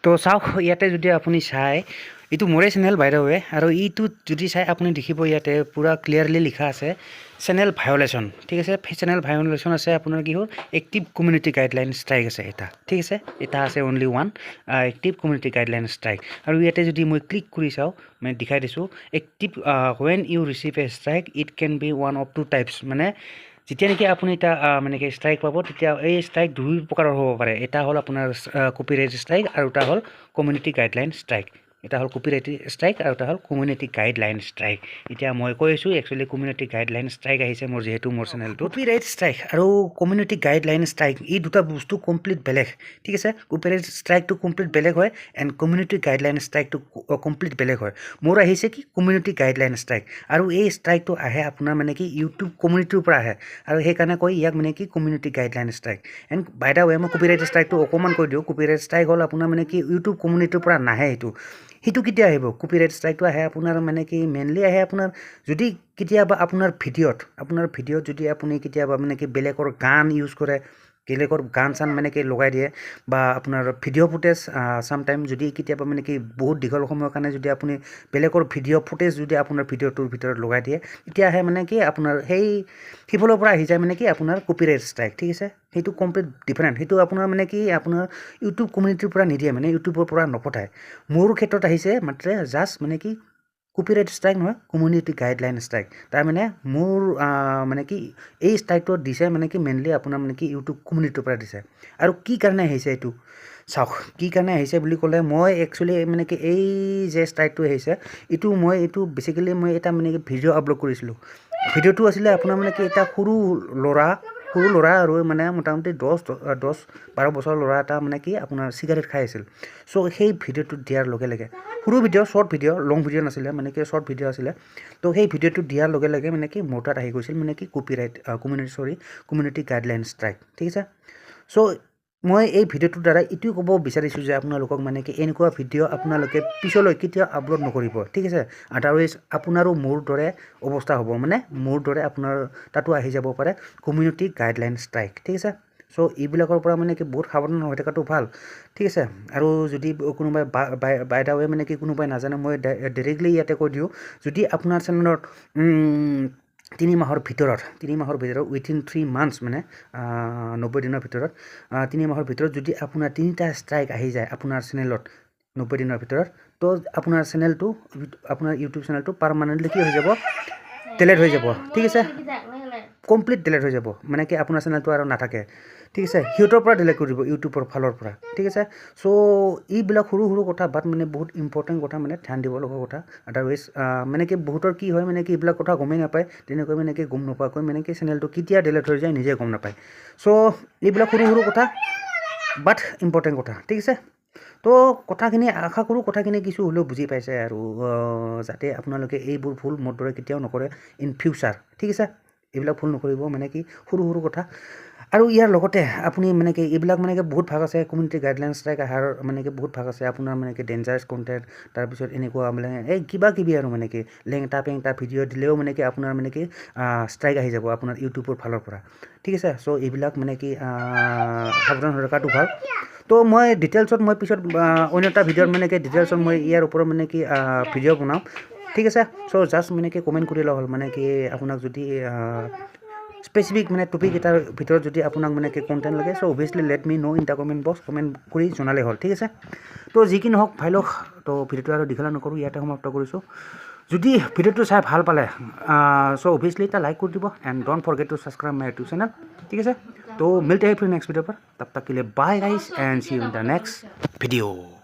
তো চাওক ইয়াতে যদি আপুনি চাই এইটো মোৰে চেনেল বাই দ্য ৱে আৰু এইটোত যদি চাই আপুনি দেখিব ইয়াতে পুৰা ক্লিয়াৰলি লিখা আছে চেনেল ভায়োলেশ্যন ঠিক আছে চেনেল ভায়োলেশ্যন আছে আপোনাৰ কি হ'ল এক্টিভ কমিউনিটি গাইডলাইন ষ্ট্ৰাইক আছে এটা ঠিক আছে এটা আছে only one active community guideline strike আৰু ইয়াতে যদি মই ক্লিক কৰি চাওঁ মানে দেখাই দিছোঁ active when you receive a strike it can be one of two types মানে যেতিয়া নেকি আপুনি এটা মানে কি ষ্ট্ৰাইক পাব তেতিয়া এই ষ্ট্ৰাইক দুই প্ৰকাৰৰ হ'ব পাৰে এটা হ'ল আপোনাৰ কপিৰাইট ষ্ট্ৰাইক আৰু এটা হ'ল কমিউনিটি গাইডলাইন ষ্ট্ৰাইক এটা হ'ল কপিৰাইট ষ্ট্ৰাইক আৰু এটা হ'ল কমিউনিটি গাইডলাইন ষ্ট্ৰাইক এতিয়া মই কৈ আছোঁ একচুৱেলি কমিউনিটি গাইডলাইন ষ্ট্ৰাইক আহিছে মোৰ যিহেতু মোৰ চেনেলটো কপিৰাইট ষ্ট্ৰাইক আৰু কমিউনিটি গাইডলাইন ষ্ট্ৰাইক এই দুটা বস্তু কমপ্লিট বেলেগ ঠিক আছে কপিৰাইট ষ্ট্ৰাইকটো কমপ্লিট বেলেগ হয় এণ্ড কমিউনিটি গাইডলাইন ষ্ট্ৰাইকটো কমপ্লিট বেলেগ হয় মোৰ আহিছে কি কমিউনিটি গাইডলাইন ষ্ট্ৰাইক আৰু এই ষ্ট্ৰাইকটো আহে আপোনাৰ মানে কি ইউটিউব কমিউনিটিৰ পৰা আহে আৰু সেইকাৰণে কয় ইয়াক মানে কি community guideline strike and by the way মই কপিৰাইট ষ্ট্ৰাইকটো অকণমান কৈ দিওঁ কপিৰাইট ষ্ট্ৰাইক হ'ল আপোনাৰ মানে কি ইউটিউব কমিউনিটিৰ পৰা নাহে সেইটো কেতিয়া আহিব কপিৰাইট ষ্ট্ৰাইকটো আহে আপোনাৰ মানে কি মেইনলি আহে আপোনাৰ যদি কেতিয়াবা আপোনাৰ ভিডিঅ'ত যদি আপুনি কেতিয়াবা মানে কি বেলেগৰ গান ইউজ কৰে বেলেগৰ গান চান মানে কি লগাই দিয়ে বা আপোনাৰ ভিডিঅ' ফুটেজ চামটাইম যদি কেতিয়াবা মানে কি বহুত দীঘল সময়ৰ কাৰণে যদি আপুনি বেলেগৰ ভিডিঅ' ফুটেজ যদি আপোনাৰ ভিডিঅ'টোৰ ভিতৰত লগাই দিয়ে তেতিয়াহে মানে কি আপোনাৰ সেইফালৰ পৰা আহি যায় মানে কি আপোনাৰ কপিৰাইট ষ্ট্ৰাইক ঠিক আছে সেইটো কমপ্লিট ডিফাৰেণ্ট সেইটো আপোনাৰ মানে কি আপোনাৰ ইউটিউব কমিউনিটিৰ পৰা নিদিয়ে মানে ইউটিউবৰ পৰা নপঠায় মোৰ ক্ষেত্ৰত আহিছে মাত্ৰ জাষ্ট মানে কি কপিৰাইট ষ্ট্ৰাইক নহয় কমিউনিটি গাইডলাইন ষ্ট্ৰাইক তাৰমানে মোৰ মানে কি এই ষ্ট্ৰাইকটো দিছে মানে কি মেইনলি আপোনাৰ মানে কি ইউটিউব কমিউনিটিৰ পৰা দিছে আৰু কি কাৰণে আহিছে এইটো চাওক কি কাৰণে আহিছে বুলি ক'লে মই একচুৱেলি মানে কি এই যে ষ্ট্ৰাইকটো আহিছে এইটো বেচিকেলি মই এটা মানে কি ভিডিঅ' আপলোড কৰিছিলোঁ ভিডিঅ'টো আছিলে আপোনাৰ মানে কি এটা সৰু ল'ৰা আৰু মানে মোটামুটি 10-12 বছৰৰ ল'ৰা এটা মানে কি আপোনাৰ চিগাৰেট খাই আছিল চ' সেই ভিডিঅ'টো দিয়াৰ লগে লগে সৰু video' short video' long video' নাছিলে মানে কি শ্বৰ্ট ভিডিঅ' আছিলে তো সেই ভিডিঅ'টো দিয়াৰ লগে লগে মানে কি মোৰ তাত আহি গৈছিল মানে কি কমিউনিটি গাইডলাইন ষ্ট্ৰাইক ঠিক আছে চ' মই এই ভিডিঅ'টোৰ দ্বাৰা এইটোৱে ক'ব বিচাৰিছোঁ যে আপোনালোকক মানে কি এনেকুৱা ভিডিঅ' আপোনালোকে পিছলৈ কেতিয়াও আপলোড নকৰিব ঠিক আছে আদাৰৱাইজ আপোনাৰো মোৰ দৰে অৱস্থা হ'ব মানে মোৰ দৰে আপোনাৰ তাতো আহি যাব পাৰে কমিউনিটি গাইডলাইন ষ্ট্ৰাইক ঠিক আছে চ' এইবিলাকৰ পৰা মানে কি বহুত সাৱধান হৈ থকাটো ভাল ঠিক আছে আৰু যদি কোনোবাই বাই দ্য ৱে মানে কি কোনোবাই নাজানে মই ডাইৰেক্টলি ইয়াতে কৈ দিওঁ যদি আপোনাৰ চেনেলত 3 মাহৰ ভিতৰত উইথিন 3 মান্থছ মানে 90 দিনৰ ভিতৰত 3 মাহৰ ভিতৰত যদি আপোনাৰ 3টা ষ্ট্ৰাইক আহি যায় আপোনাৰ চেনেলত 90 দিনৰ ভিতৰত তো আপোনাৰ চেনেলটো আপোনাৰ ইউটিউব চেনেলটো পাৰ্মানেণ্টলি কি হৈ যাব ডিলিট হৈ যাব ঠিক আছে কমপ্লিট ডিলিট হৈ যাব মানে কি আপোনাৰ চেনেলটো আৰু নাথাকে ঠিক আছে সিহঁতৰ পৰা ডিলিট কৰি দিব ইউটিউবৰ ফালৰ পৰা ঠিক আছে চ' এইবিলাক সৰু কথা বাট মানে বহুত ইম্পৰ্টেণ্ট কথা মানে ধ্যান দিব লগা কথা আদাৰৱাইজ মানে কি বহুতৰ কি হয় মানে কি এইবিলাক কথা গমেই নাপায় তেনেকৈ মানে কি গম নোপোৱাকৈ মানে কি চেনেলটো কেতিয়া ডিলিট হৈ যায় নিজে গম নাপায় চ' এইবিলাক সৰু কথা বাট ইম্পৰ্টেণ্ট কথা ঠিক আছে তো কথাখিনি আশা কৰোঁ কথাখিনি কিছু হ'লেও বুজি পাইছে আৰু যাতে আপোনালোকে এইবোৰ ভুল মোৰ দৰে কেতিয়াও নকৰে ইন ফিউচাৰ ঠিক আছে এইবিলাক ভুল নকৰিব মানে কি সৰু কথা আৰু ইয়াৰ লগতে আপুনি মানে কি এইবিলাক মানে কি বহুত ভাগ আছে কমিউনিটি গাইডলাইন ষ্ট্ৰাইক আহাৰ মানে কি বহুত ভাগ আছে আপোনাৰ মানে কি ডেঞ্জাৰাছ কণ্টেণ্ট তাৰপিছত এনেকুৱা মানে এই কিবা কিবি আৰু মানে কি লেংটা পেংটা ভিডিঅ' দিলেও মানে কি আপোনাৰ মানে কি ষ্ট্ৰাইক আহি যাব আপোনাৰ ইউটিউবৰ ফালৰ পৰা ঠিক আছে চ' এইবিলাক মানে কি সাৱধান হৈ ৰখাটো ভাল তো মই ডিটেইলছত মই পিছত অন্য এটা ভিডিঅ'ত মানে কি ডিটেইলছত মই ইয়াৰ ওপৰত মানে কি ভিডিঅ' বনাম ঠিক আছে চ' জাষ্ট মানে কি কমেণ্ট কৰিলে হ'ল মানে কি আপোনাক যদি স্পেচিফিক মানে টপিক এটাৰ ভিতৰত যদি আপোনাক মানে কি কণ্টেণ্ট লাগে চ' অভিয়াছলি let me know' in the comment box comment কৰি জনালে হ'ল ঠিক আছে তো যি কি নহওক ভাই লওক তো ভিডিঅ'টো আৰু দীঘলীয়া নকৰোঁ ইয়াতে সমাপ্ত কৰিছোঁ যদি ভিডিঅ'টো চাই ভাল পালে চ' অভিয়াছলি এটা লাইক কৰি দিব and don't forget two subscribe my YouTube channel ঠিক আছে तो मिलते हैं फिर नेक्स्ट वीडियो पर तब तक के लिए bye guys and see you in the next video.